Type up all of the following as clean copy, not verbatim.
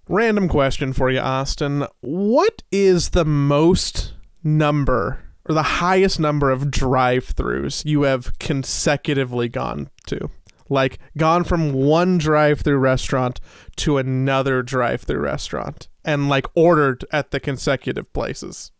Random question for you, Austin. What is the most number or the highest number of drive-thrus you have consecutively gone to? Like, gone from one drive-thru restaurant to another drive-thru restaurant and, like, ordered at the consecutive places.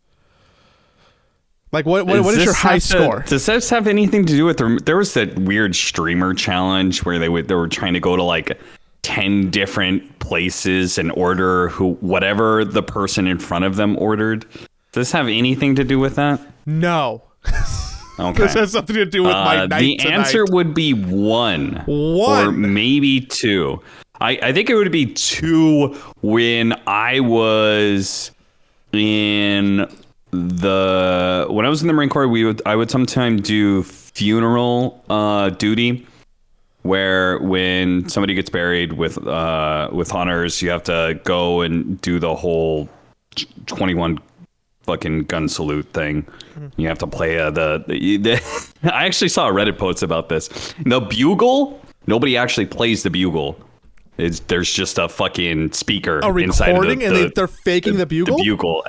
Like, what is your high score? Does this have anything to do with... There was that weird streamer challenge where they were trying to go to, like, 10 different places and order whatever the person in front of them ordered. Does this have anything to do with that? No. Okay. This has something to do with my night The tonight. answer would be one. Or maybe two. I think it would be two when I was in the Marine Corps. I would sometimes do funeral duty, where when somebody gets buried with honors, you have to go and do the whole 21 fucking gun salute thing. You have to play the I actually saw a Reddit post about this. The bugle, nobody actually plays the bugle. There's just a fucking speaker inside of recording, and they're faking the bugle. The bugle.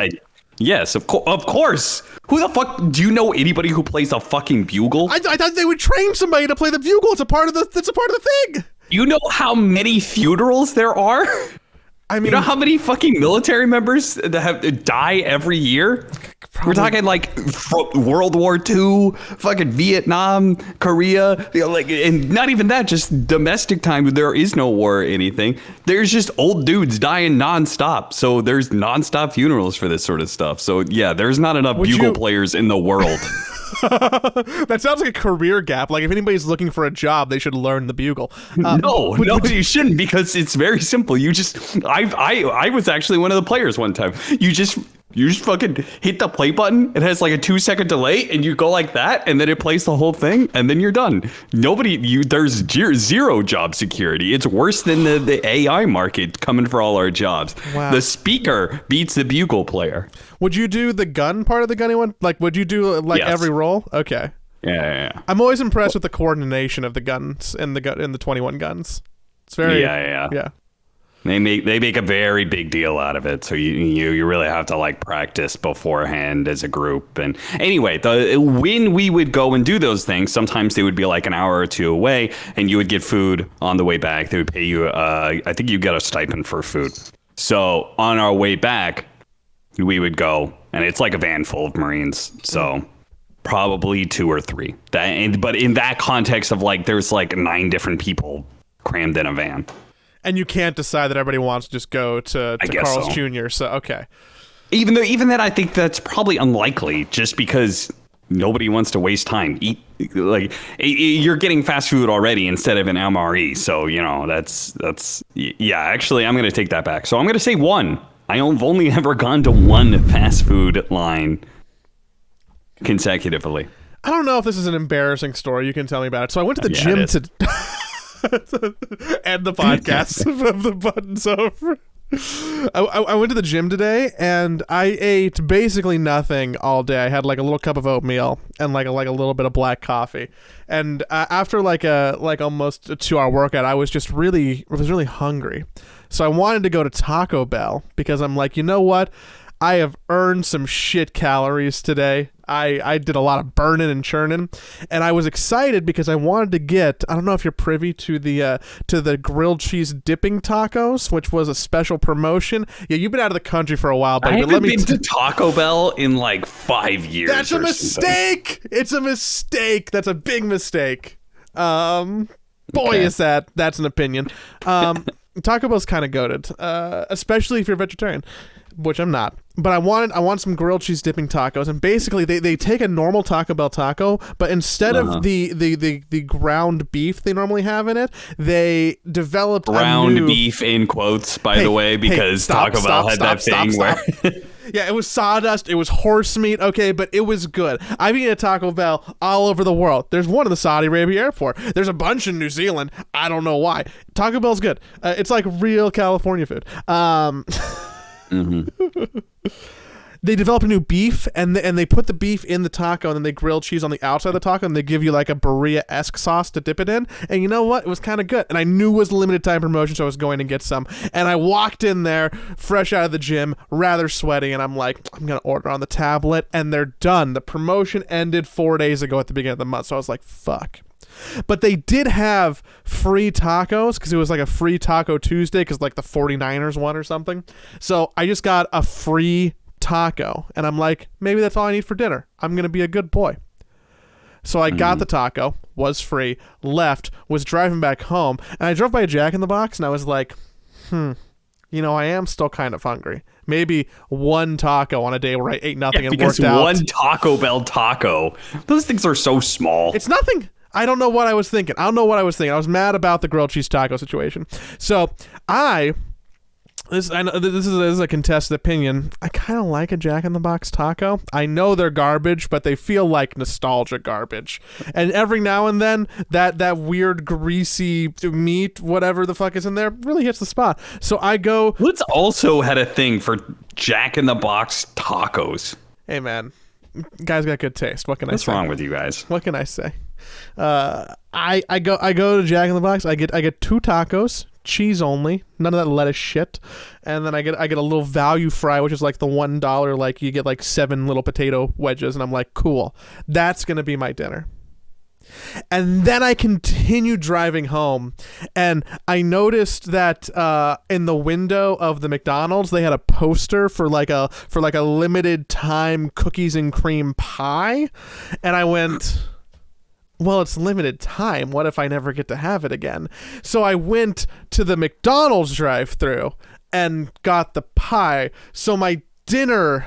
Yes, of course. Who the fuck do you know anybody who plays a fucking bugle? I thought they would train somebody to play the bugle. It's a part of the thing. You know how many funerals there are? I mean, you know how many fucking military members that die every year? Probably. We're talking like World War II, fucking Vietnam, Korea, and not even that, just domestic time. There is no war or anything. There's just old dudes dying nonstop. So there's nonstop funerals for this sort of stuff. So yeah, there's not enough bugle players in the world. That sounds like a career gap. Like, if anybody's looking for a job, they should learn the bugle. No, you shouldn't, because it's very simple. You just, I was actually one of the players one time. You just fucking hit the play button. It has like a 2-second delay, and you go like that, and then it plays the whole thing, and then you're done. There's zero job security. It's worse than the AI market coming for all our jobs. Wow. The speaker beats the bugle player. Would you do the gun part of the gunny one? Like, would you do like every roll? Okay. Yeah. I'm always impressed with the coordination of the guns in the 21 guns. It's very yeah. They make a very big deal out of it, so you really have to like practice beforehand as a group. And anyway, when we would go and do those things, sometimes they would be like an hour or two away, and you would get food on the way back. They would pay you. I think you get a stipend for food. So on our way back, we would go, and it's like a van full of Marines. So probably 2 or 3. But in that context of like, there's like 9 different people crammed in a van. And you can't decide that everybody wants to just go to Carl's Jr. So, okay. Even that, I think that's probably unlikely, just because nobody wants to waste time. You're getting fast food already instead of an MRE. So, that's actually, I'm going to take that back. So I'm going to say 1. I've only ever gone to 1 fast food line consecutively. I don't know if this is an embarrassing story. You can tell me about it. So I went to the gym to end the podcast of the buttons over. I went to the gym today, and I ate basically nothing all day. I had like a little cup of oatmeal and like a little bit of black coffee. And after like almost a 2-hour workout, I was really hungry. So I wanted to go to Taco Bell, because I'm like, you know what? I have earned some shit calories today. I did a lot of burning and churning, and I was excited because I wanted to get, I don't know if you're privy to the grilled cheese dipping tacos, which was a special promotion. Yeah, you've been out of the country for a while, buddy. I haven't been to Taco Bell in like 5 years. That's a mistake. Something. It's a mistake. That's a big mistake. Is that's an opinion. Taco Bell's kind of goated, especially if you're a vegetarian, which I'm not. But I want some grilled cheese dipping tacos, and basically they take a normal Taco Bell taco, but instead of the ground beef they normally have in it, they developed ground beef in quotes, by the way, because Taco Bell had that thing where yeah, it was sawdust, it was horse meat, okay, but it was good. I've eaten at Taco Bell all over the world. There's one in the Saudi Arabia airport. There's a bunch in New Zealand. I don't know why. Taco Bell's good. It's like real California food. they develop a new beef, and they put the beef in the taco, and then they grill cheese on the outside of the taco, and they give you like a burrito-esque sauce to dip it in. And you know what? It was kind of good. And I knew it was a limited time promotion, so I was going to get some. And I walked in there, fresh out of the gym, rather sweaty, and I'm like, I'm going to order on the tablet, and they're done. The promotion ended 4 days ago at the beginning of the month, so I was like, fuck. But they did have free tacos because it was like a free Taco Tuesday because like the 49ers won or something. So I just got a free taco, and I'm like, maybe that's all I need for dinner. I'm going to be a good boy. So I got the taco, was free, left, was driving back home, and I drove by a Jack in the Box, and I was like, I am still kind of hungry. Maybe one taco on a day where I ate nothing and worked out. Because one Taco Bell taco, those things are so small. It's nothing. I don't know what I was thinking. I was mad about the grilled cheese taco situation. So this is a contested opinion. I kind of like a Jack in the Box taco. I know they're garbage, but they feel like nostalgia garbage. And every now and then, that weird greasy meat, whatever the fuck is in there, really hits the spot. So I go. Let's also had a thing for Jack in the Box tacos. Hey man, guys got good taste. What can I say? What's wrong with you guys? What can I say? I go to Jack in the Box. I get 2 tacos, cheese only, none of that lettuce shit, and then I get a little value fry, which is like the $1, like you get like 7 little potato wedges, and I'm like, cool, that's gonna be my dinner. And then I continued driving home, and I noticed that in the window of the McDonald's they had a poster for like a limited time cookies and cream pie, and I went, well, it's limited time. What if I never get to have it again? So I went to the McDonald's drive-thru and got the pie. So my dinner,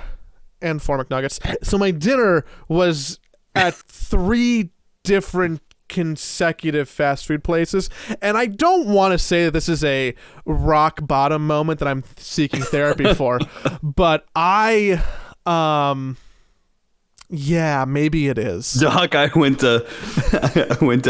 and 4 McNuggets. So my dinner was at 3 different consecutive fast food places. And I don't want to say that this is a rock bottom moment that I'm seeking therapy for, but yeah, maybe it is. Doc, I went to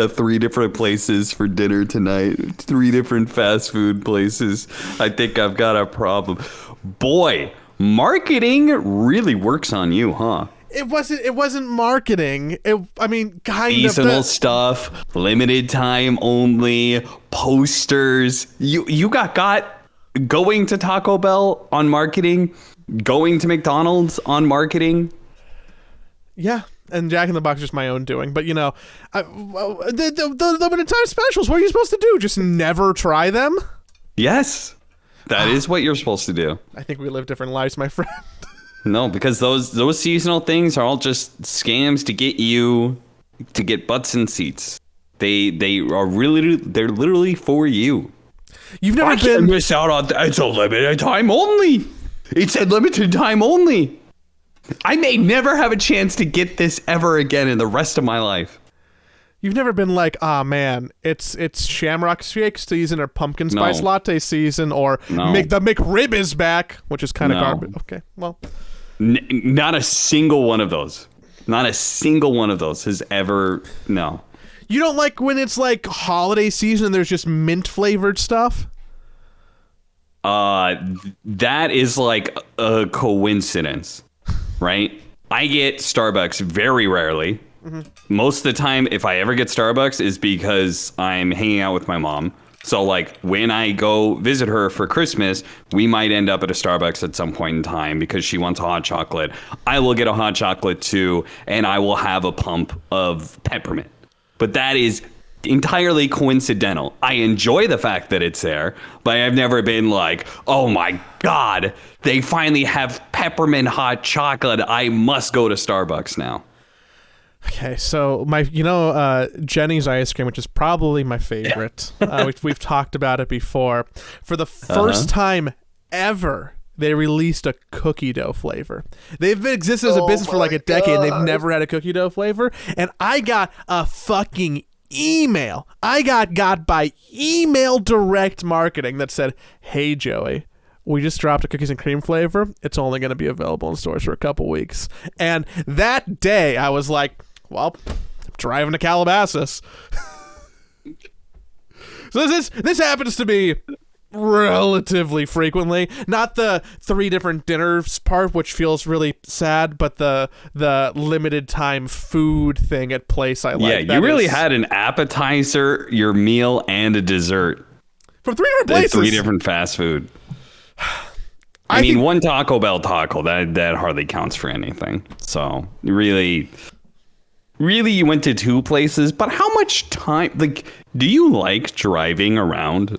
3 different places for dinner tonight. 3 different fast food places. I think I've got a problem. Boy, marketing really works on you, huh? It wasn't marketing. Kind seasonal stuff, limited time only, posters. You got going to Taco Bell on marketing, going to McDonald's on marketing. Yeah, and Jack in the Box is just my own doing. But, the limited time specials, what are you supposed to do? Just never try them? Yes, that is what you're supposed to do. I think we live different lives, my friend. No, because those seasonal things are all just scams to get you to get butts and seats. They're literally for you. You've never been... can't miss out on that. It's a limited time only. It's a limited time only. I may never have a chance to get this ever again in the rest of my life. You've never been like, man, it's Shamrock Shake season or Pumpkin Spice Latte season or the McRib is back, which is kind of garbage. Okay, well. Not a single one of those. Not a single one of those has ever, no. You don't like when it's like holiday season and there's just mint flavored stuff? That is like a coincidence. Right? I get Starbucks very rarely. Mm-hmm. Most of the time, if I ever get Starbucks, is because I'm hanging out with my mom. So, like, when I go visit her for Christmas, we might end up at a Starbucks at some point in time because she wants a hot chocolate. I will get a hot chocolate, too, and I will have a pump of peppermint. But that is entirely coincidental. I enjoy the fact that it's there, but I've never been like, oh my God, they finally have peppermint hot chocolate. I must go to Starbucks now. Okay, so Jenny's ice cream, which is probably my favorite. We've talked about it before. For the first time ever, they released a cookie dough flavor. They've existed as a business for like a decade, and they've never had a cookie dough flavor. And I got a fucking email. I got by email direct marketing that said, hey, Joey, we just dropped a cookies and cream flavor. It's only going to be available in stores for a couple weeks. And that day, I was like, well, I'm driving to Calabasas. So this happens to be relatively frequently. Not the 3 different dinners part, which feels really sad, but the limited time food thing at place I like. Yeah, you really had an appetizer, your meal, and a dessert from 3 different places. 3 different fast food. I mean, one Taco Bell taco that hardly counts for anything. So really, you went to 2 places. But how much time? Like, do you like driving around?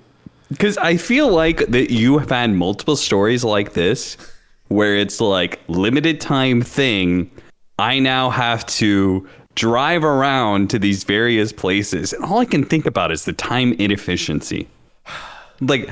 Because I feel like that you have had multiple stories like this, where it's like limited time thing. I now have to drive around to these various places, and all I can think about is the time inefficiency. Like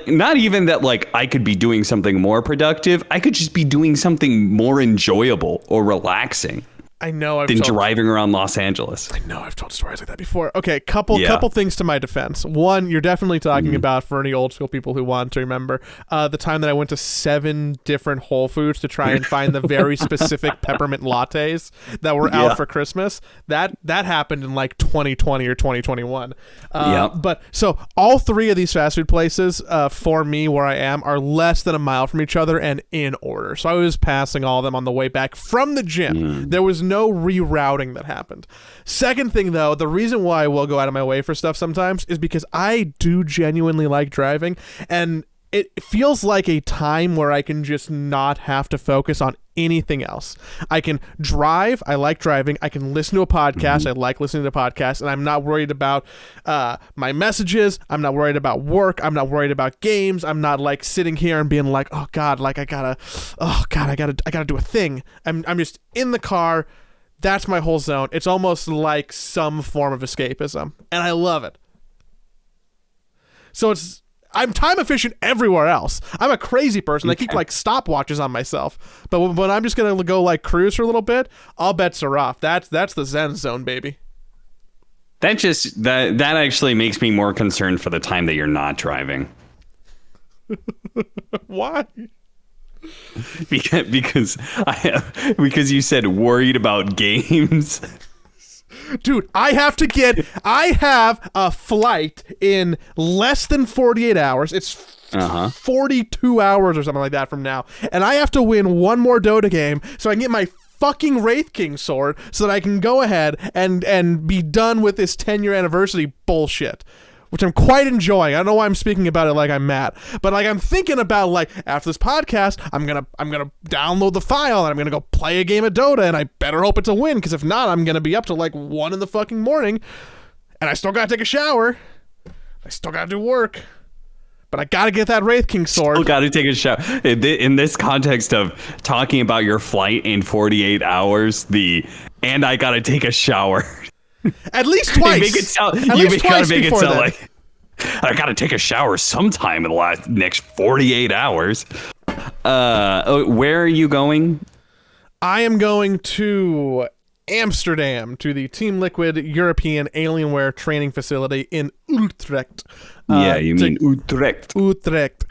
not even that, like, I could be doing something more productive. I could just be doing something more enjoyable or relaxing. I know than driving around Los Angeles. I know I've told stories like that before. Okay, couple things to my defense. One, you're definitely talking about, for any old school people who want to remember, the time that I went to 7 different Whole Foods to try and find the very specific peppermint lattes that were out for Christmas. That happened in like 2020 or 2021. But so all 3 of these fast food places, for me where I am, are less than a mile from each other and in order. So I was passing all of them on the way back from the gym. There was no rerouting that happened. Second thing, though, the reason why I will go out of my way for stuff sometimes is because I do genuinely like driving, and it feels like a time where I can just not have to focus on anything else. I can drive. I like driving. I can listen to a podcast. I like listening to podcasts, and I'm not worried about my messages. I'm not worried about work. I'm not worried about games. I'm not like sitting here and being like, oh God, like I gotta do a thing. I'm just in the car. That's my whole zone. It's almost like some form of escapism, and I love it. So I'm time efficient everywhere else. I'm a crazy person. I keep like stopwatches on myself. But when I'm just gonna go like cruise for a little bit, all bets are off. That's the Zen zone, baby. That actually makes me more concerned for the time that you're not driving. Why? Because you said worried about games. Dude, I have a flight in less than 48 hours. It's 42 hours or something like that from now. And I have to win one more Dota game so I can get my fucking Wraith King sword so that I can go ahead and be done with this 10-year anniversary bullshit, which I'm quite enjoying. I don't know why I'm speaking about it like I'm mad, but like I'm thinking about, like, after this podcast, I'm gonna download the file and I'm gonna go play a game of Dota, and I better hope it's a win, because if not, I'm gonna be up to like 1 in the fucking morning, and I still gotta take a shower. I still gotta do work, but I gotta get that Wraith King sword. Still gotta take a shower. In this context of talking about your flight in 48 hours, and I gotta take a shower. At least twice. You gotta make it sound like I gotta take a shower sometime in the next 48 hours. Where are you going? I am going to Amsterdam, to the Team Liquid European Alienware training facility in Utrecht. You mean Utrecht. Utrecht.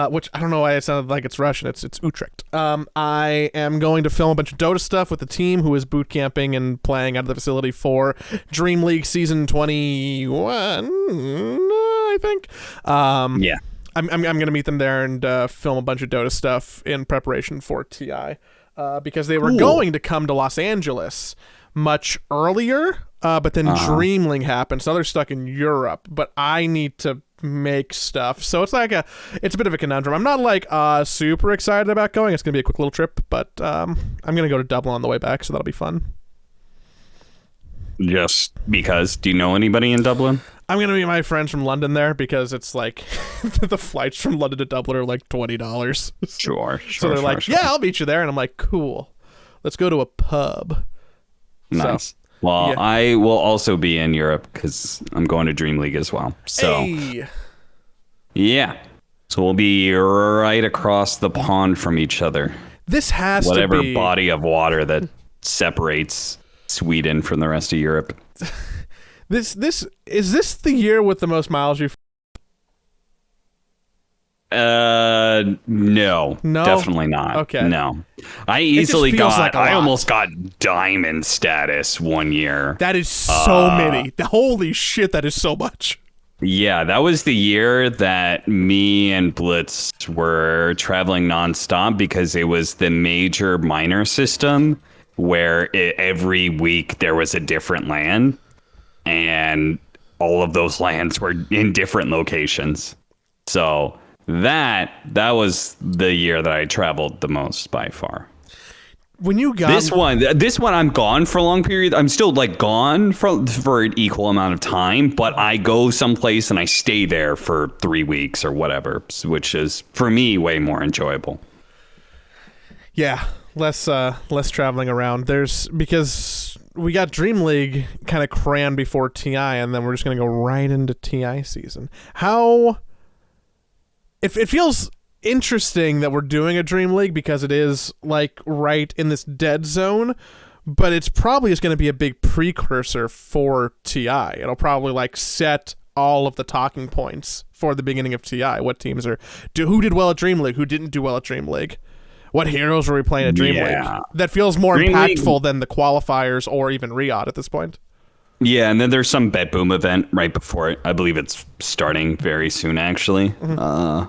Which I don't know why it sounded like it's Russian. It's Utrecht. I am going to film a bunch of Dota stuff with the team who is boot camping and playing out of the facility for Dream League Season 21, I think. I'm going to meet them there and film a bunch of Dota stuff in preparation for TI, because they were going to come to Los Angeles much earlier, but then Dream League happened, so they're stuck in Europe. But I need to make stuff, so it's a bit of a conundrum. I'm not like super excited about going. It's gonna be a quick little trip, but I'm gonna go to Dublin on the way back, so that'll be fun. Just because? Do you know anybody in Dublin? I'm gonna meet my friends from London there, because it's like the flights from London to Dublin are like $20. Sure. So they're like, yeah, I'll meet you there, and I'm like, cool. Let's go to a pub. Nice. So, well, yeah. I will also be in Europe because I'm going to Dream League as well. So, yeah. So we'll be right across the pond from each other. This has whatever to be body of water that separates Sweden from the rest of Europe. This is this the year with the most miles you've? No, definitely not. Okay, no. I almost got diamond status one year. That is so many. Holy shit, that is so much. Yeah, that was the year that me and Blitz were traveling nonstop because it was the major minor system where every week there was a different land, and all of those lands were in different locations. So that was the year that I traveled the most by far. When you got this one, I'm gone for a long period. I'm still like gone for an equal amount of time, but I go someplace and I stay there for 3 weeks or whatever, which is for me way more enjoyable. Yeah, less traveling around. Because we got Dream League kind of crammed before TI, and then we're just gonna go right into TI season. How it feels interesting that we're doing a Dream League because it is like right in this dead zone, but it's probably just going to be a big precursor for TI. It'll probably like set all of the talking points for the beginning of TI. What teams who did well at Dream League, who didn't do well at Dream League, what heroes were we playing at Dream League? That feels more Dream impactful League than the qualifiers or even Riot at this point. Yeah, and then there's some Bet Boom event right before it. I believe it's starting very soon, actually. Mm-hmm.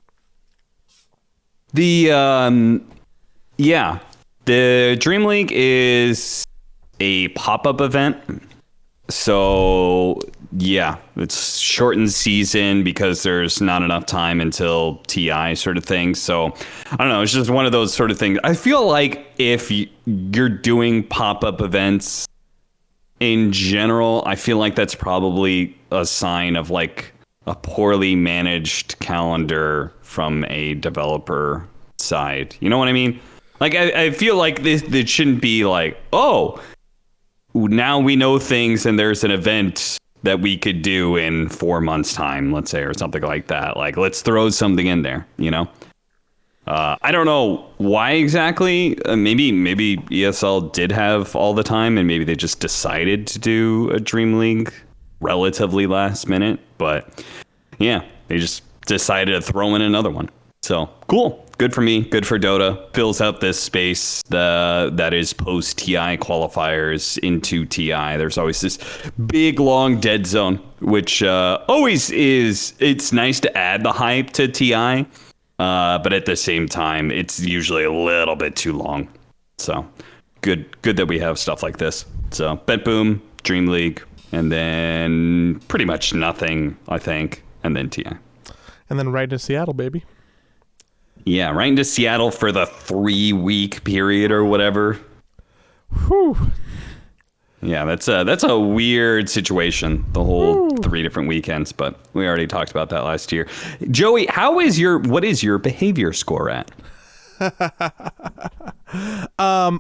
The Dream League is a pop-up event. So yeah, it's shortened season because there's not enough time until TI sort of thing. So I don't know, it's just one of those sort of things. I feel like if you're doing pop-up events in general, I feel like that's probably a sign of like a poorly managed calendar from a developer side. You know what I mean? Like, I feel like this shouldn't be like, oh, now we know things and there's an event that we could do in 4 months time, let's say, or something like that. Like, let's throw something in there, you know? I don't know why exactly. Maybe ESL did have all the time and maybe they just decided to do a Dream League relatively last minute. But yeah, they just decided to throw in another one. So cool. Good for me. Good for Dota. Fills out this space that is post TI qualifiers into TI. There's always this big, long dead zone, which always is. It's nice to add the hype to TI. But at the same time, it's usually a little bit too long. So good that we have stuff like this. So Bet Boom, Dream League, and then pretty much nothing, I think, and then TI. And then right to Seattle, baby. Yeah, right into Seattle for the 3-week period or whatever. Whew. Yeah, that's a weird situation, the whole 3 different weekends, but we already talked about that last year. Joey, what is your behavior score at? I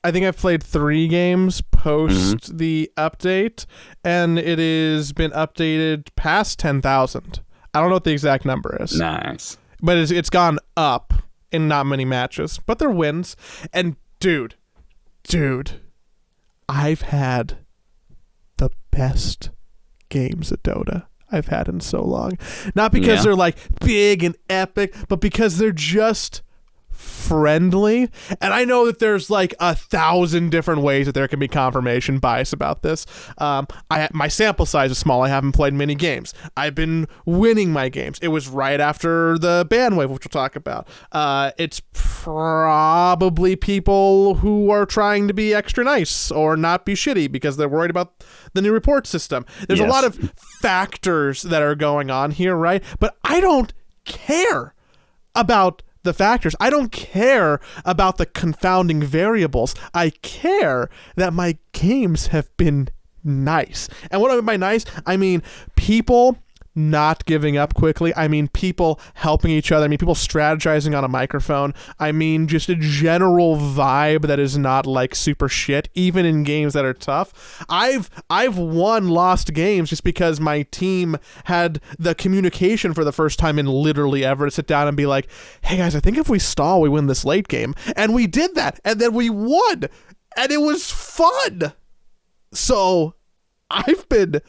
think I've played 3 games post the update, and it has been updated past 10,000. I don't know what the exact number is. Nice. But it's gone up in not many matches, but they're wins. And dude, I've had the best games at Dota I've had in so long. Not because they're like big and epic, but because they're just friendly. And I know that there's like 1,000 different ways that there can be confirmation bias about this. My sample size is small. I haven't played many games. I've been winning my games. It was right after the ban wave, which we'll talk about. It's probably people who are trying to be extra nice or not be shitty because they're worried about the new report system. There's a lot of factors that are going on here, right? But I don't care about the factors. I don't care about the confounding variables. I care that my games have been nice. And what I mean by nice, I mean people not giving up quickly. I mean people helping each other. I mean people strategizing on a microphone. I mean just a general vibe that is not like super shit, even in games that are tough. I've lost games just because my team had the communication for the first time in literally ever to sit down and be like, hey guys, I think if we stall, we win this late game. And we did that. And then we won. And it was fun. So I've been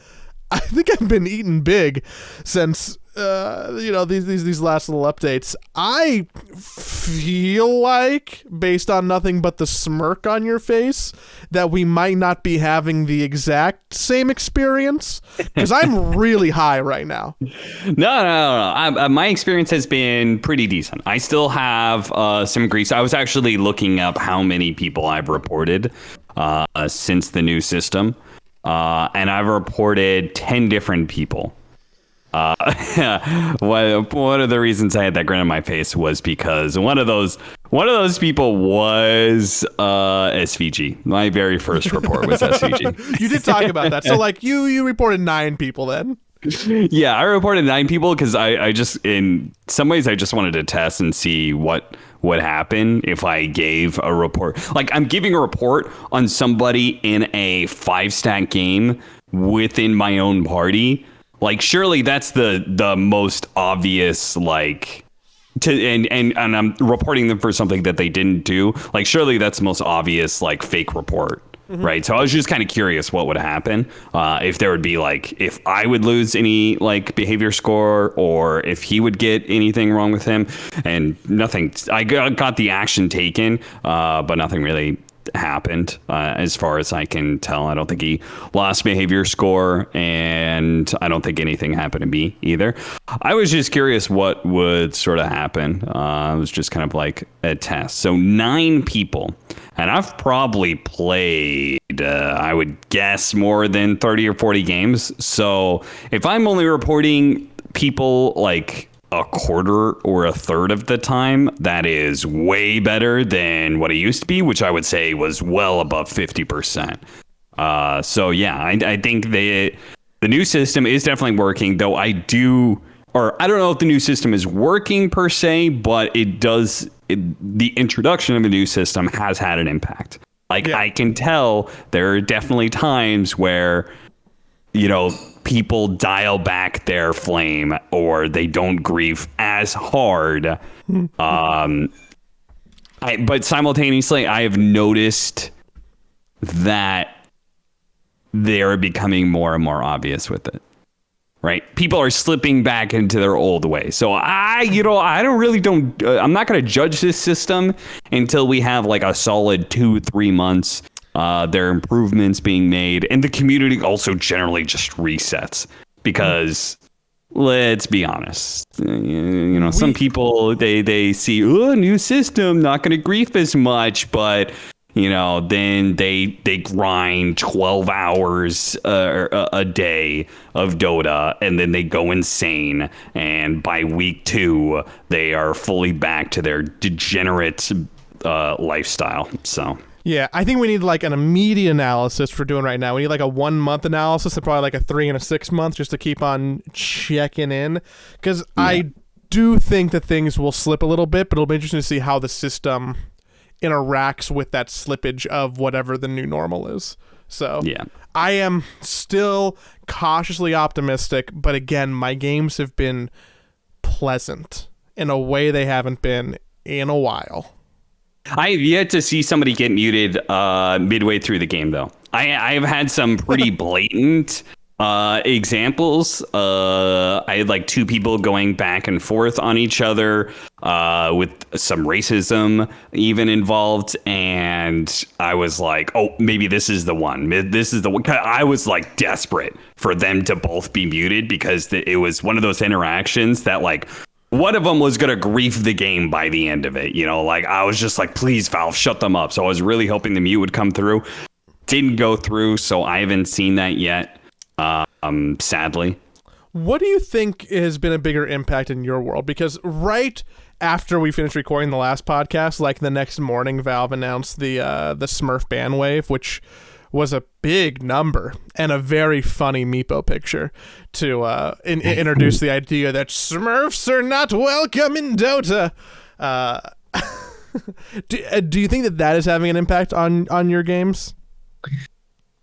I think I've been eating big since these last little updates. I feel like, based on nothing but the smirk on your face, that we might not be having the exact same experience, because I'm really high right now. No. My experience has been pretty decent. I still have some grease. I was actually looking up how many people I've reported since the new system, and I've reported 10 different people. One of the reasons I had that grin on my face was because one of those people was SVG. My very first report was SVG. You did talk about that. So like you reported 9 people then. Yeah, I reported 9 people because I just, in some ways, I just wanted to test and see what would happen if I gave a report. Like, I'm giving a report on somebody in a 5-stack game within my own party. Like, surely that's the most obvious, like, and I'm reporting them for something that they didn't do. Like, surely that's the most obvious, like, fake report, right? So I was just kind of curious what would happen, if there would be, like, if I would lose any, like, behavior score, or if he would get anything wrong with him. And nothing. I got the action taken, but nothing really happened, as far as I can tell. I don't think he lost behavior score, and I don't think anything happened to me either. I was just curious what would sort of happen. It was just kind of like a test. So 9 people, and I've probably played, I would guess, more than 30 or 40 games. So if I'm only reporting people like a quarter or a third of the time, that is way better than what it used to be, which I would say was well above 50%. So yeah, I think the new system is definitely working, though I don't know if the new system is working per se, but the introduction of a new system has had an impact. Like, yeah. I can tell there are definitely times where, people dial back their flame, or they don't grief as hard. But simultaneously, I have noticed that they're becoming more and more obvious with it. Right? People are slipping back into their old ways. So I'm not going to judge this system until we have like a solid 2-3 months. There are improvements being made, and the community also generally just resets, because let's be honest, some people, they see, new system, not going to grief as much, but then they grind 12 hours a day of Dota, and then they go insane, and by week 2 they are fully back to their degenerate lifestyle. So yeah, I think we need like an immediate analysis for doing right now. We need like a 1-month analysis, and probably like a 3 and a 6 month, just to keep on checking in. Because I do think that things will slip a little bit, but it'll be interesting to see how the system interacts with that slippage of whatever the new normal is. So yeah, I am still cautiously optimistic, but again, my games have been pleasant in a way they haven't been in a while. I've yet to see somebody get muted midway through the game, though. I've had some pretty blatant examples. I had like 2 people going back and forth on each other, with some racism even involved, and I was like, oh, maybe this is the one. This is the one. I was like desperate for them to both be muted, because it was one of those interactions that, like, one of them was going to grief the game by the end of it. Like, I was just like, please, Valve, shut them up. So I was really hoping the mute would come through. Didn't go through, so I haven't seen that yet, sadly. What do you think has been a bigger impact in your world? Because right after we finished recording the last podcast, like the next morning, Valve announced the Smurf ban wave, which was a big number and a very funny Meepo picture to introduce the idea that Smurfs are not welcome in Dota. Do you think that is having an impact on your games?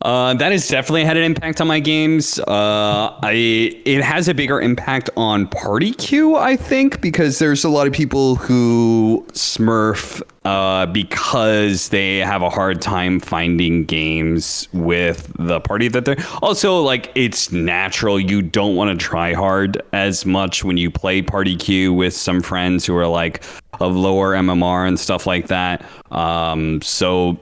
That has definitely had an impact on my games. It has a bigger impact on party queue, I think, because there's a lot of people who smurf because they have a hard time finding games with the party that they're. Also, like, it's natural. You don't want to try hard as much when you play party queue with some friends who are like of lower MMR and stuff like that. So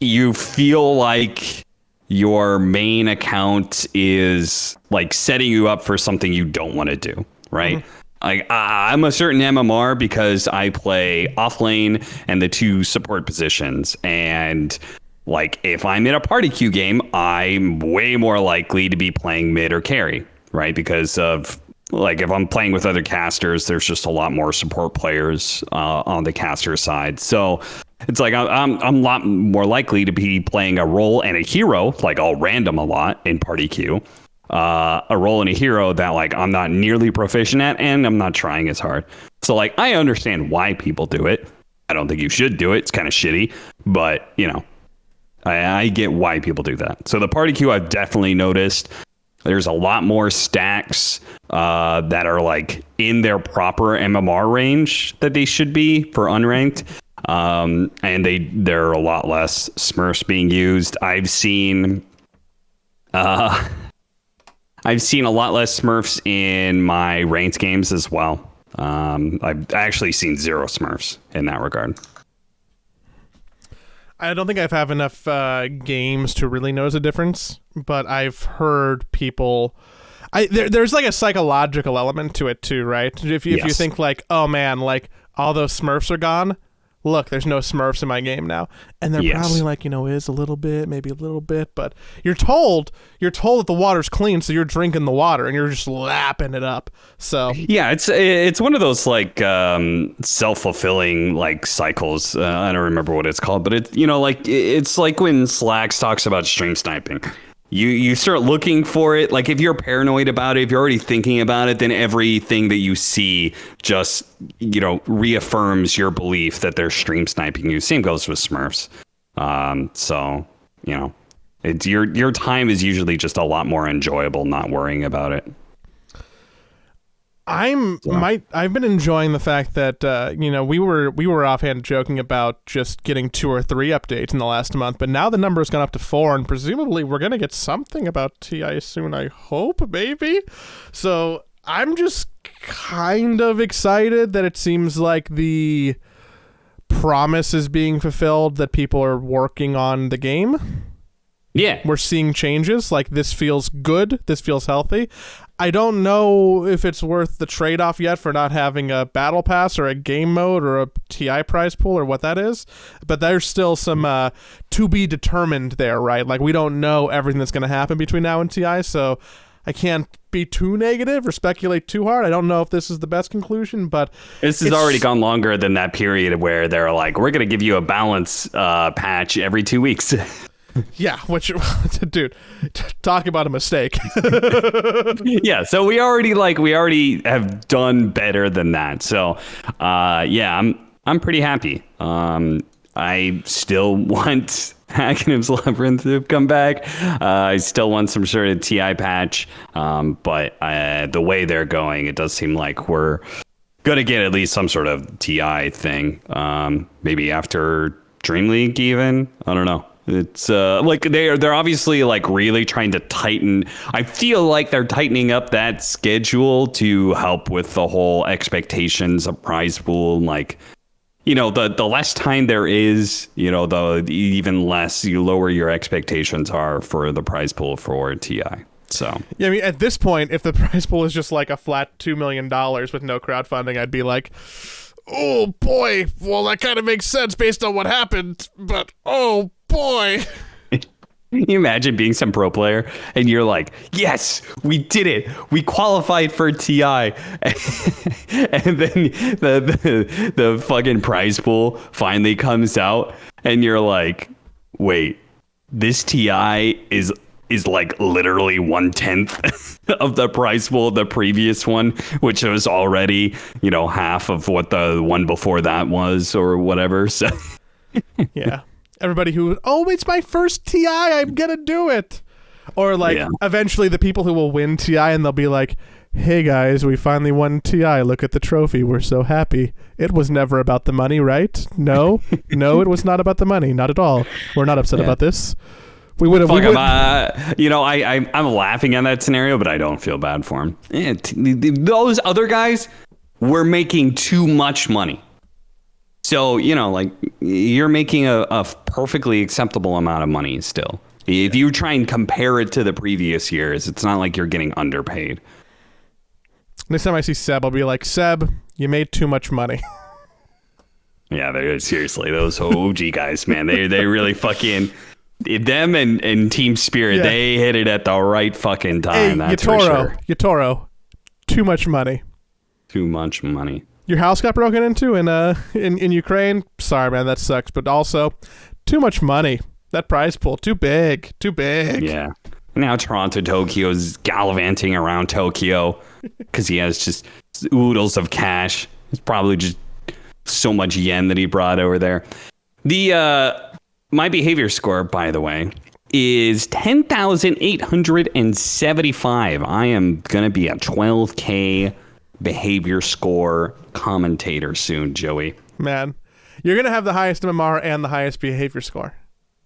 you feel like your main account is like setting you up for something you don't want to do, right? Mm-hmm. Like I'm a certain MMR because I play off lane and the 2 support positions. And like if I'm in a party queue game, I'm way more likely to be playing mid or carry, right? Because of like if I'm playing with other casters, there's just a lot more support players on the caster side. So it's like I'm a lot more likely to be playing a role and a hero, like I'll random a lot in party queue, a role and a hero that like I'm not nearly proficient at and I'm not trying as hard. So like I understand why people do it. I don't think you should do it. It's kind of shitty, but you know, I get why people do that. So the party queue, I've definitely noticed there's a lot more stacks that are like in their proper MMR range that they should be for unranked. And there are a lot less smurfs being used. I've seen a lot less smurfs in my ranked games as well. I've actually seen 0 smurfs in that regard. I don't think I have enough games to really notice a difference, but I've heard people. There's like a psychological element to it too, right? If you think like, oh man, like all those smurfs are gone. Look, there's no smurfs in my game now. And they're probably like, is a little bit, maybe a little bit, but you're told that the water's clean, so you're drinking the water and you're just lapping it up. So yeah, it's one of those like self-fulfilling like cycles. I don't remember what it's called, but it's like when Slacks talks about stream sniping. You start looking for it. Like if you're paranoid about it, if you're already thinking about it, then everything that you see just, reaffirms your belief that they're stream sniping you. Same goes with Smurfs. So, it's your time is usually just a lot more enjoyable not worrying about it. I've been enjoying the fact that we were offhand joking about just getting 2 or 3 updates in the last month, but now the number's gone up to 4, and presumably we're gonna get something about TI soon. I hope, maybe. So I'm just kind of excited that it seems like the promise is being fulfilled, that people are working on the game. Yeah, we're seeing changes. Like this feels good. This feels healthy. I don't know if it's worth the trade-off yet for not having a battle pass or a game mode or a TI prize pool or what that is, but there's still some to be determined there, right? Like we don't know everything that's going to happen between now and TI, so I can't be too negative or speculate too hard. I don't know if this is the best conclusion, but this has already gone longer than that period where they're like, we're going to give you a balance patch every 2 weeks. Yeah, which, dude, talk about a mistake. Yeah, so we already have done better than that. So, yeah, I'm pretty happy. I still want Hacknam's Labyrinth to come back. I still want some sort of TI patch. But the way they're going, it does seem like we're gonna get at least some sort of TI thing. Maybe after Dream League, even. I don't know. It's like they're obviously like really trying to tighten. I feel like they're tightening up that schedule to help with the whole expectations of prize pool. Like, the less time there is, the even less you lower your expectations are for the prize pool for TI. So yeah, I mean, at this point, if the prize pool is just like a flat $2 million with no crowdfunding, I'd be like, oh boy, well that kind of makes sense based on what happened, but oh boy. Can you imagine being some pro player and you're like, yes, we did it. We qualified for TI. And then the fucking prize pool finally comes out and you're like, wait, this TI is like literally 1/10 of the prize pool of the previous one, which was already, half of what the one before that was or whatever. So yeah. everybody who, oh, it's my first TI, I'm gonna do it. Or like eventually the people who will win TI and they'll be like, hey guys, we finally won TI. Look at the trophy. We're so happy. It was never about the money, right? No, no, it was not about the money. Not at all. We're not upset about this. We would have. I'm laughing at that scenario, but I don't feel bad for him. Yeah, those other guys were making too much money. So, like you're making a perfectly acceptable amount of money still. If you try and compare it to the previous years, it's not like you're getting underpaid. Next time I see Seb, I'll be like, Seb, you made too much money. Yeah, seriously, those OG guys, man, they really fucking, them and Team Spirit, they hit it at the right fucking time. Hey, that's for sure. Yatoro, too much money. Too much money. Your house got broken into in Ukraine? Sorry, man, that sucks. But also, too much money. That prize pool, too big. Yeah. Now Tokyo's gallivanting around Tokyo because he has just oodles of cash. It's probably just so much yen that he brought over there. The my behavior score, by the way, is 10,875. I am going to be a 12K behavior score commentator soon, Joey. Man, you're going to have the highest MMR and the highest behavior score.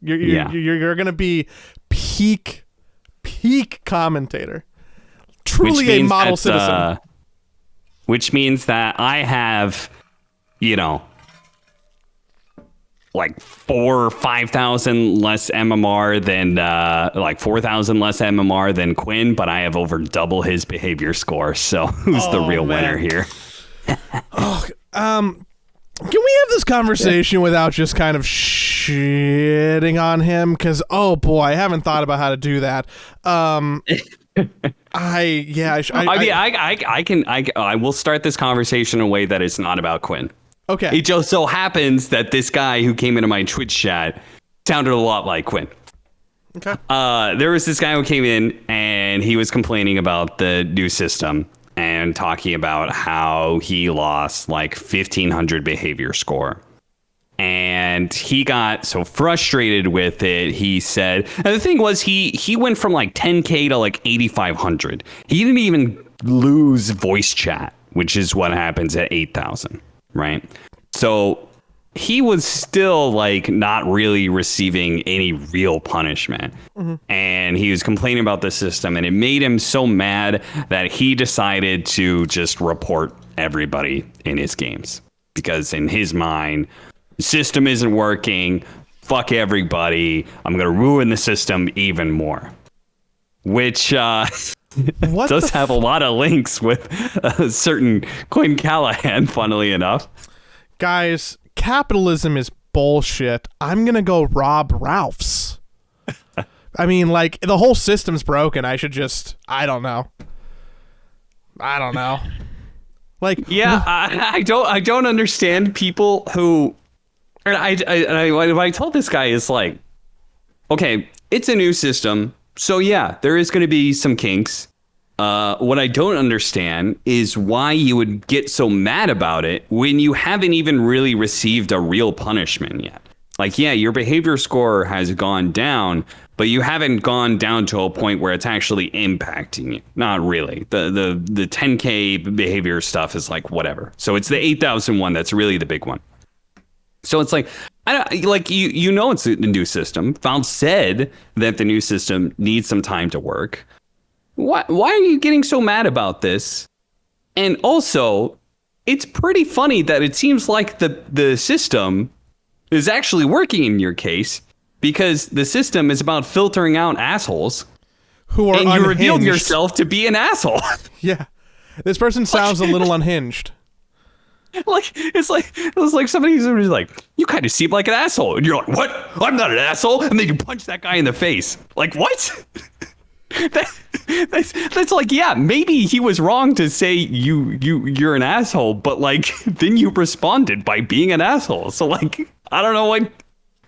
You're going to be peak commentator. Truly a model citizen. Which means that I have, like 4,000 or 5,000 less MMR than, like 4,000 less MMR than Quinn, but I have over double his behavior score. So who's the real winner here? Can we have this conversation without just kind of shitting on him? Because, oh boy, I haven't thought about how to do that. I will start this conversation in a way that is not about Quinn. Okay. It just so happens that this guy who came into my Twitch chat sounded a lot like Quinn. Okay. There was this guy who came in and he was complaining about the new system and talking about how he lost like 1,500 behavior score. And he got so frustrated with it, he said, and the thing was, he went from like 10K to like 8,500. He didn't even lose voice chat, which is what happens at 8,000, right? So he was still like not really receiving any real punishment. Mm-hmm. And he was complaining about the system, and it made him so mad that he decided to just report everybody in his games, because in his mind, the system isn't working. Fuck everybody. I'm going to ruin the system even more. Which does have a lot of links with a certain Quinn Callahan, funnily enough. Guys, capitalism is bullshit. I'm going to go rob Ralph's. I mean, like, the whole system's broken. I should just, I don't know. Like, yeah, I don't understand people who, and what I told this guy is like, okay, it's a new system, so yeah, there is going to be some kinks. What I don't understand is why you would get so mad about it when you haven't even really received a real punishment yet. Like, yeah, your behavior score has gone down, but you haven't gone down to a point where it's actually impacting you. Not really. The 10K behavior stuff is like whatever. So it's the 8,000 one that's really the big one. So it's like, it's a new system. Valve said that the new system needs some time to work. Why are you getting so mad about this? And also, it's pretty funny that it seems like the system is actually working in your case, because the system is about filtering out assholes who are and unhinged. You revealed yourself to be an asshole. Yeah. This person sounds a little unhinged. It's like somebody's like, you kind of seem like an asshole, and you're like, what? I'm not an asshole, and then you punch that guy in the face. Like, what? That's like, yeah, maybe he was wrong to say you're an asshole, but like then you responded by being an asshole. So like, I don't know,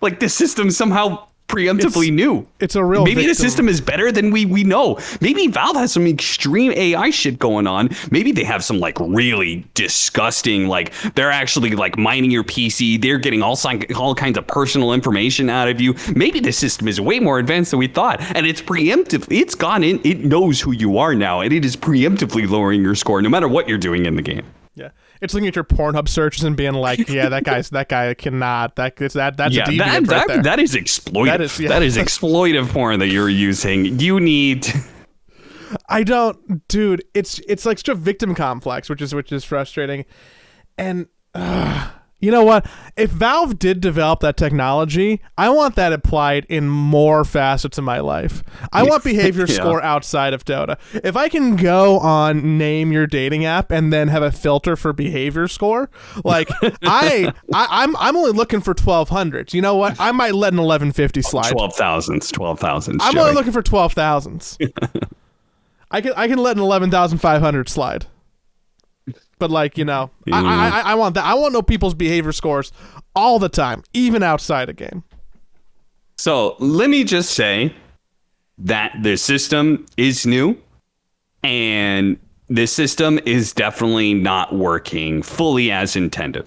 like the system somehow preemptively new. It's a real Maybe victim. the system is better than we know. Maybe Valve has some extreme AI shit going on. Maybe they have some like really disgusting, like they're actually like mining your PC. They're getting all kinds of personal information out of you. Maybe the system is way more advanced than we thought, and it's preemptive. It's gone in. It knows who you are now, and it is preemptively lowering your score no matter what you're doing in the game. Yeah, it's looking at your Pornhub searches and being like, "Yeah, that guy cannot. That's a deviant right there." That is exploitive. That is exploitive porn that you're using. You need. I don't, dude. It's like such a victim complex, which is frustrating. And you know what? If Valve did develop that technology, I want that applied in more facets of my life. I want behavior score outside of Dota. If I can go on Name Your Dating app and then have a filter for behavior score, like I'm only looking for 1200s. You know what? I might let an 1150 slide. 12,000s. I'm only looking for 12,000s. I can let an 11,500 slide. But like, you know, I want that. I want to know people's behavior scores all the time, even outside a game. So let me just say that the system is new, and the system is definitely not working fully as intended.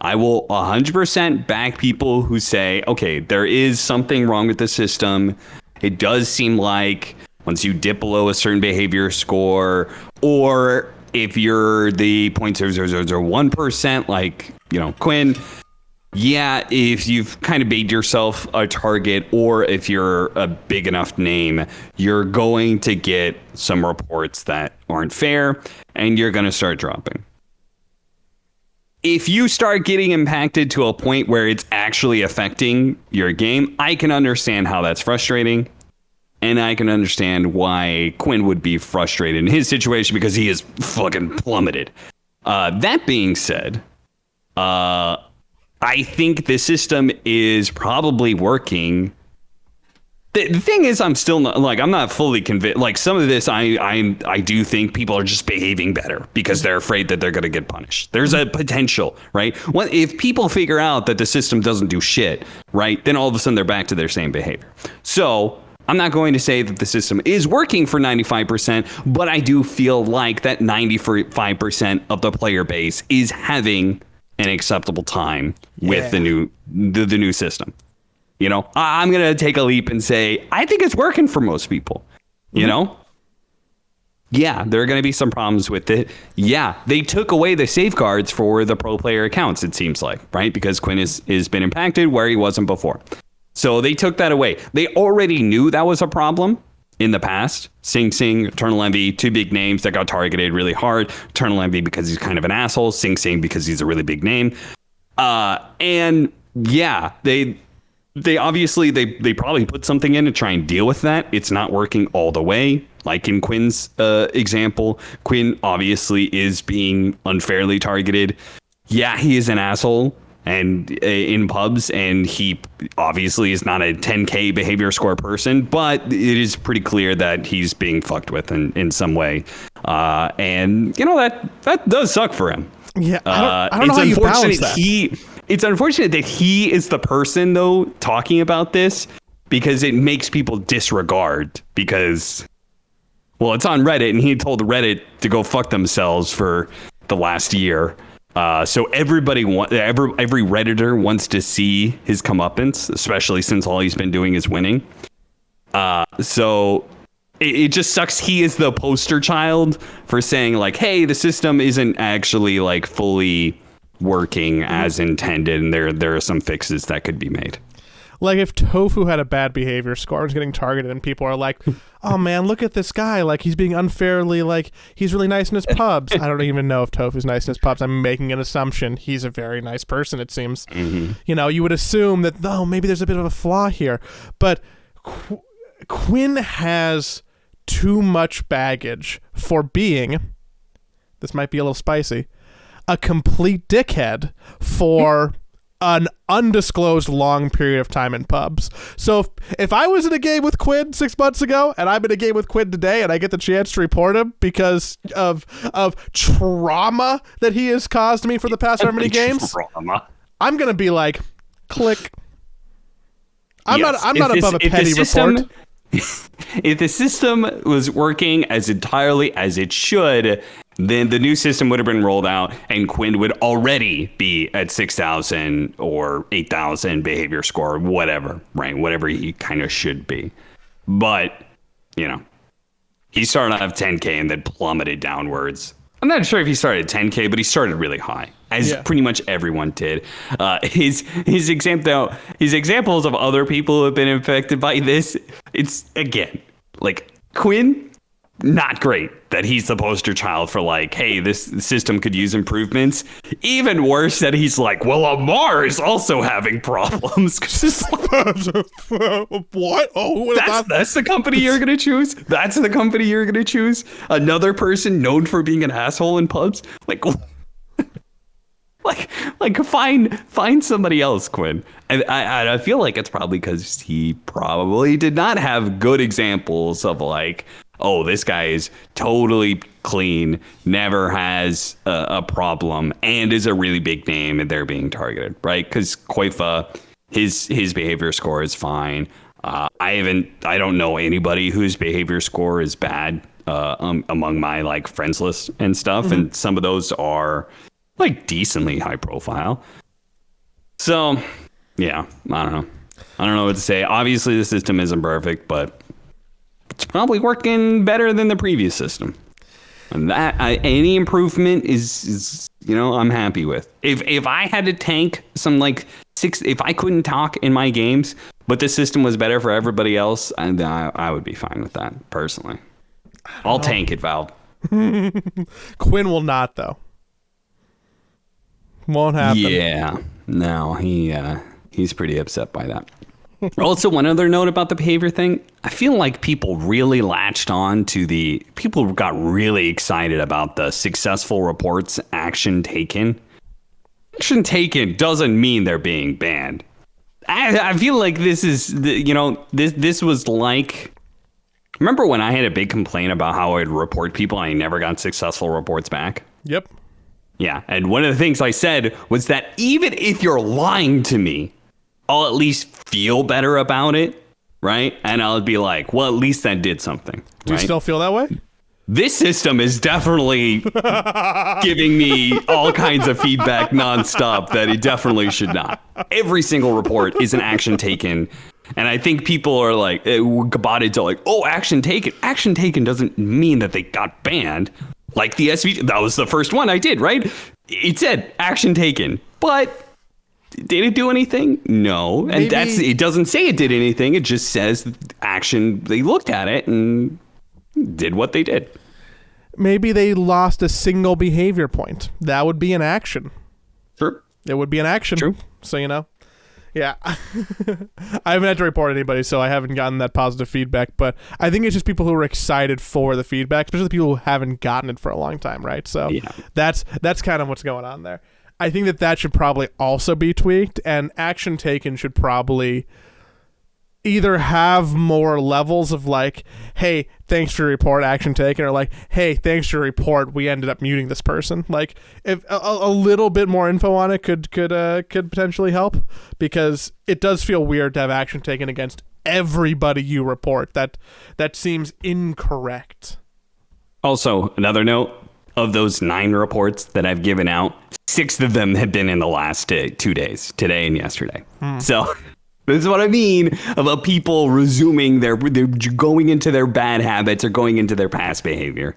I will 100% back people who say, okay, there is something wrong with the system. It does seem like once you dip below a certain behavior score, or if you're the 0.0001%, like, you know, Quinn, yeah, if you've kind of made yourself a target, or if you're a big enough name, you're going to get some reports that aren't fair, and you're going to start dropping. If you start getting impacted to a point where it's actually affecting your game, I can understand how that's frustrating. And I can understand why Quinn would be frustrated in his situation, because he is fucking plummeted. That being said, I think the system is probably working. The thing is, I'm still not, like, I'm not fully convinced. Like, some of this, I do think people are just behaving better because they're afraid that they're going to get punished. There's a potential, right? If people figure out that the system doesn't do shit, right, then all of a sudden they're back to their same behavior. So I'm not going to say that the system is working for 95%, but I do feel like that 95% of the player base is having an acceptable time with the new system. You know, I'm going to take a leap and say, I think it's working for most people. You know? Yeah, there are going to be some problems with it. Yeah, they took away the safeguards for the pro player accounts, it seems like, right? Because Quinn has been impacted where he wasn't before. So they took that away. They already knew that was a problem in the past. Sing Sing, Eternal Envy, two big names that got targeted really hard. Eternal Envy because he's kind of an asshole. Sing Sing because he's a really big name. And yeah, they obviously they probably put something in to try and deal with that. It's not working all the way. Like in Quinn's example, Quinn obviously is being unfairly targeted. Yeah, he is an asshole and in pubs, and he obviously is not a 10k behavior score person, but it is pretty clear that he's being fucked with in some way, and you know that does suck for him. Yeah, I don't know how you balance that. It's unfortunate that he is the person though talking about this, because it makes people disregard, because, well, it's on Reddit and he told Reddit to go fuck themselves for the last year. So every Redditor wants to see his comeuppance, especially since all he's been doing is winning. So it just sucks. He is the poster child for saying like, hey, the system isn't actually like fully working as intended, and there are some fixes that could be made. Like if Tofu had a bad behavior score and was getting targeted, and people are like, oh man, look at this guy, like he's being unfairly, like he's really nice in his pubs. I don't even know if Tofu's nice in his pubs. I'm making an assumption. He's a very nice person, it seems. Mm-hmm. You know, you would assume that, oh, maybe there's a bit of a flaw here. But Quinn has too much baggage for being, this might be a little spicy, a complete dickhead for an undisclosed long period of time in pubs. So if I was in a game with Quinn 6 months ago, and I'm in a game with Quinn today, and I get the chance to report him because of trauma that he has caused me for the past how many games, I'm gonna be like, click. I'm not above a petty report. If the system was working as entirely as it should, then the new system would have been rolled out and Quinn would already be at 6,000 or 8,000 behavior score, whatever, right? Whatever he kind of should be. But, he started off 10K and then plummeted downwards. I'm not sure if he started at 10K, but he started really high, as pretty much everyone did. His examples of other people who have been infected by this, it's, again, like, Quinn, not great that he's the poster child for like, hey, this system could use improvements. Even worse that he's like, well, Amar is also having problems. What? Oh, that's the company you're going to choose? That's the company you're going to choose? Another person known for being an asshole in pubs? Like, find somebody else, Quinn. And I feel like it's probably because he probably did not have good examples of like, oh, this guy is totally clean, never has a problem, and is a really big name, and they're being targeted, right? Because Koifa, his behavior score is fine. I don't know anybody whose behavior score is bad among my like friends list and stuff, mm-hmm. and some of those are like decently high profile. So, yeah, I don't know what to say. Obviously, the system isn't perfect, but it's probably working better than the previous system. And that any improvement is I'm happy with. If I had to tank some like if I couldn't talk in my games, but the system was better for everybody else, I would be fine with that personally. I'll tank it, Valve. Quinn will not though. Won't happen. Yeah, no, he's pretty upset by that. Also, one other note about the behavior thing. I feel like people really latched on to people got really excited about the successful reports action taken. Action taken doesn't mean they're being banned. I feel like this is, this was like, remember when I had a big complaint about how I'd report people and I never got successful reports back? Yep. Yeah. And one of the things I said was that even if you're lying to me, I'll at least feel better about it, right? And I'll be like, well, at least that did something. Do you still feel that way? This system is definitely giving me all kinds of feedback nonstop that it definitely should not. Every single report is an action taken. And I think people are like, bought into like, oh, action taken. Action taken doesn't mean that they got banned. Like the SVG, that was the first one I did, right? It said action taken, but did it do anything? No. And it doesn't say it did anything. It just says action. They looked at it and did what they did. Maybe they lost a single behavior point. That would be an action. Sure. It would be an action. True. So, yeah. I haven't had to report anybody, so I haven't gotten that positive feedback. But I think it's just people who are excited for the feedback, especially the people who haven't gotten it for a long time, right? So yeah. That's kind of what's going on there. I think that should probably also be tweaked, and action taken should probably either have more levels of like, hey, thanks for your report, action taken, or like, hey, thanks for your report, we ended up muting this person. Like, if a little bit more info on it could potentially help, because it does feel weird to have action taken against everybody you report. That seems incorrect. Also, another note, of those 9 reports that I've given out, 6 of them have been in the last 2 days, today and yesterday. So this is what I mean about people resuming they're going into their bad habits or going into their past behavior.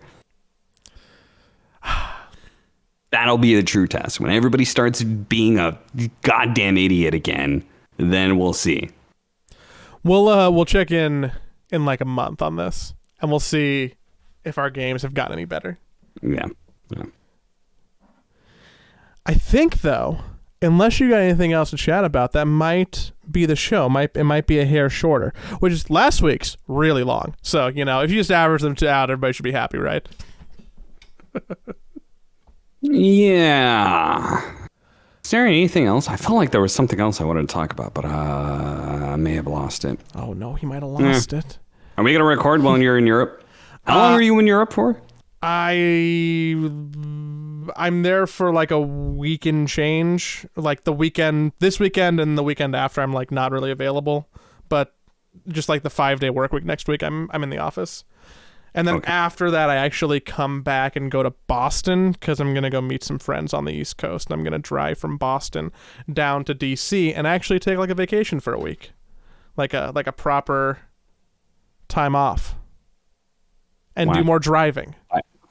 That'll be the true test. When everybody starts being a goddamn idiot again, then we'll see. We'll check in like a month on this, and we'll see if our games have gotten any better. Yeah. I think, though, unless you got anything else to chat about, that might be the show. It might be a hair shorter, which is last week's really long. So, if you just average them out, everybody should be happy, right? Yeah. Is there anything else? I felt like there was something else I wanted to talk about, but I may have lost it. Oh, no, he might have lost it. Are we going to record while you're in Europe? How long are you in Europe for? I'm there for like a week and change, like this weekend and the weekend after I'm like not really available, but just like the 5-day work week next week, I'm in the office. And then after that, I actually come back and go to Boston because I'm going to go meet some friends on the East Coast. And I'm going to drive from Boston down to DC and actually take like a vacation for a week. Like a proper time off. And do more driving.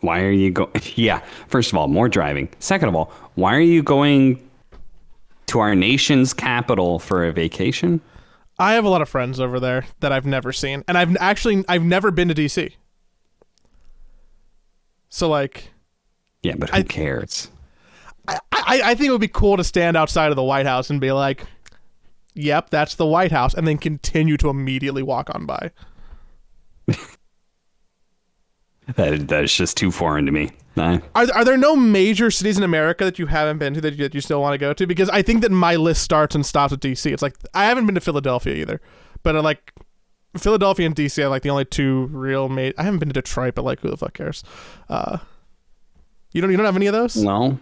Why are you going? Yeah. First of all, more driving. Second of all, why are you going to our nation's capital for a vacation? I have a lot of friends over there that I've never seen. And I've never been to DC. So, like... Yeah, but who cares? I think it would be cool to stand outside of the White House and be like, yep, that's the White House, and then continue to immediately walk on by. That's just too foreign to me. No. Are there no major cities in America that you haven't been to that you still want to go to? Because I think that my list starts and stops at DC. It's like, I haven't been to Philadelphia either, but like... Philadelphia and DC are like the only two real I haven't been to Detroit, but like who the fuck cares? You don't have any of those? No.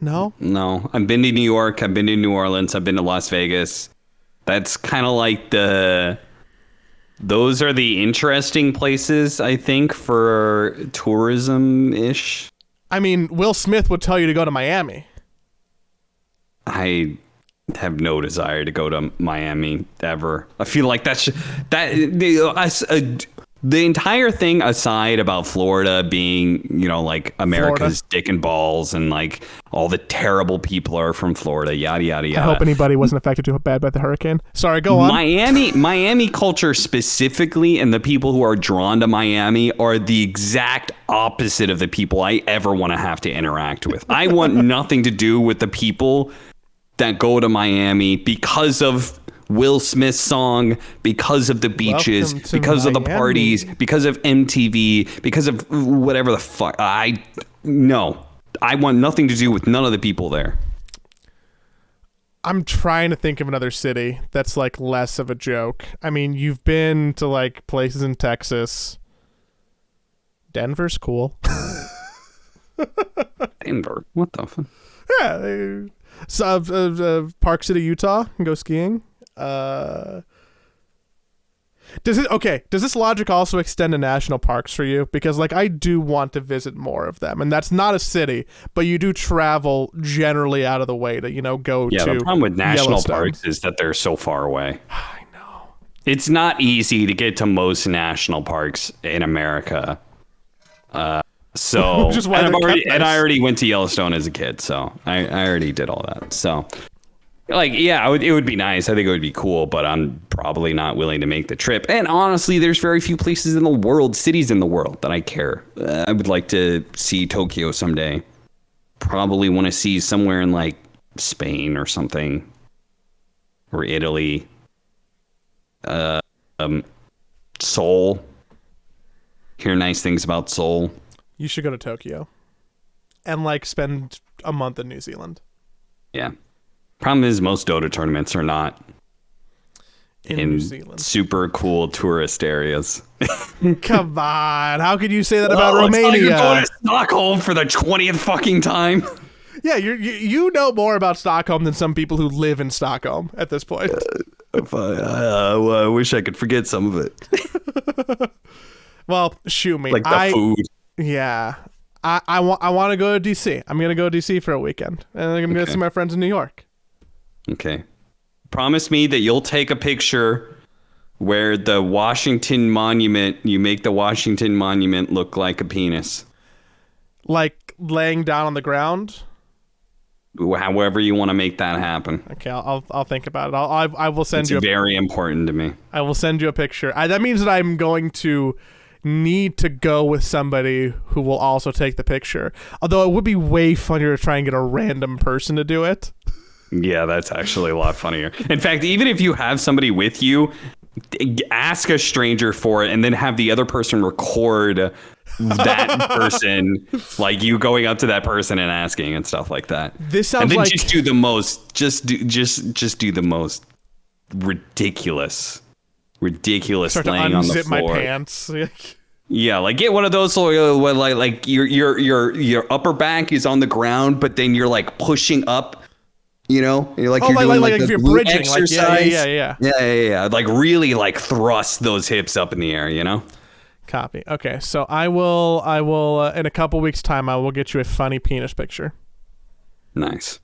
I've been to New York. I've been to New Orleans. I've been to Las Vegas. That's kind of like those are the interesting places, I think, for tourism-ish. I mean, Will Smith would tell you to go to Miami. I have no desire to go to Miami ever. I feel like the entire thing aside about Florida being, like America's dick and balls and like all the terrible people are from Florida, yada, yada, yada. I hope anybody wasn't affected too bad by the hurricane. Sorry, go on. Miami culture specifically, and the people who are drawn to Miami are the exact opposite of the people I ever want to have to interact with. I want nothing to do with the people that go to Miami because of Will Smith's song, because of the beaches, because of the parties, because of MTV, because of whatever the fuck. I want nothing to do with none of the people there. I'm trying to think of another city that's like less of a joke. I mean, you've been to like places in Texas. Denver's cool. Denver? What the fuck? Yeah. Park City, Utah, and go skiing. Does this logic also extend to national parks for you? Because like I do want to visit more of them, and that's not a city, but you do travel generally out of the way to go to. Yeah, the problem with national parks is that they're so far away. I know. It's not easy to get to most national parks in America. So I already went to Yellowstone as a kid, so I already did all that. So like, yeah, it would be nice. I think it would be cool, but I'm probably not willing to make the trip. And honestly, there's very few places in the world, cities in the world that I care. I would like to see Tokyo someday. Probably want to see somewhere in like Spain or something, or Italy. Seoul. Hear nice things about Seoul. You should go to Tokyo and like spend a month in New Zealand. Yeah. Problem is most DOTA tournaments are not in New Zealand. Super cool tourist areas. Come on. How could you say that about Romania? Like you're going to Stockholm for the 20th fucking time. Yeah, you know more about Stockholm than some people who live in Stockholm at this point. I wish I could forget some of it. Well, shoot me. Like the food. Yeah. I want to go to DC. I'm going to go to DC for a weekend. And I'm going to see my friends in New York. Okay. Promise me that you'll take a picture where the Washington Monument, you make the Washington Monument look like a penis. Like laying down on the ground? However you want to make that happen. Okay, I'll think about it. I will send you. It's very important to me. I will send you a picture. That means that I'm going to need to go with somebody who will also take the picture. Although it would be way funnier to try and get a random person to do it. Yeah, that's actually a lot funnier. In fact, even if you have somebody with you, ask a stranger for it and then have the other person record that person, like you going up to that person and asking and stuff like that. This sounds and then like just do the most do the most ridiculous laying on the floor. My pants. Yeah, like get one of those like your upper back is on the ground, but then you're like pushing up You know, you're like Oh, you're doing like the if you're glute bridging, exercise. yeah. Like really like thrust those hips up in the air, you know? Copy. Okay, so I will in a couple weeks' time I will get you a funny penis picture. Nice.